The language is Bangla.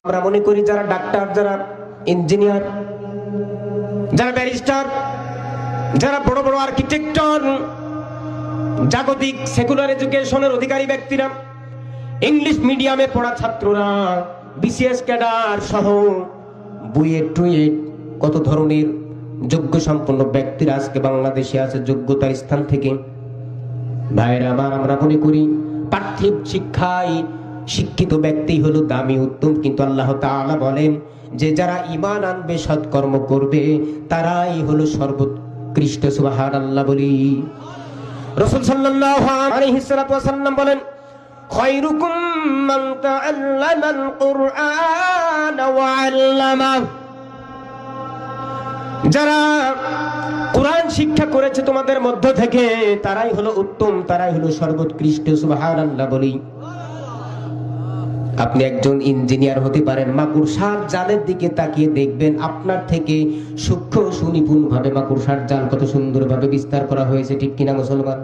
আমরা মনে করি যারা ডাক্তার, যারা ইঞ্জিনিয়ার, যারা ব্যারিস্টার, যারা বড় বড় আর্কিটেক্টর, জাগতিক সেকুলার এডুকেশনের অধিকারী ব্যক্তিরা, ইংলিশ মিডিয়ামে পড়া ছাত্ররা, বিসিএস ক্যাডার সহ বুয়েট টুয়েট কত ধরনের যোগ্য সম্পন্ন ব্যক্তিরা আজকে বাংলাদেশে আছে যোগ্যতার স্থান থেকে। ভাইরা আমার, আমরা মনে করি পার্থিব শিক্ষায় শিক্ষিত ব্যক্তি হলো দামি উত্তম, কিন্তু আল্লাহ তাআলা বলেন যে যারা ঈমান আনবে, সৎকর্ম করবে, তারাই হলো সর্বোৎকৃষ্ট। সুবহানাল্লাহ বলি। রাসূল সাল্লাল্লাহু আলাইহি ওয়াসাল্লাম বলেন, খায়রুকুম মান তাআল্লামাল কুরআন ওয়া আল্লামাহু। যারা কোরআন শিক্ষা করেছে তোমাদের মধ্য থেকে, তারাই হলো উত্তম, তারাই হলো সর্বোৎকৃষ্ট। সুবহানাল্লাহ বলি। আপনি একজন ইঞ্জিনিয়ার হতে পারেন, মাকড়সার জালের দিকে তাকিয়ে দেখবেন আপনার থেকে সূক্ষ্ম সুনিপুণ ভাবে মাকড়সার জাল কত সুন্দরভাবে বিস্তার করা হয়েছে, ঠিক কিনা মুসলমান?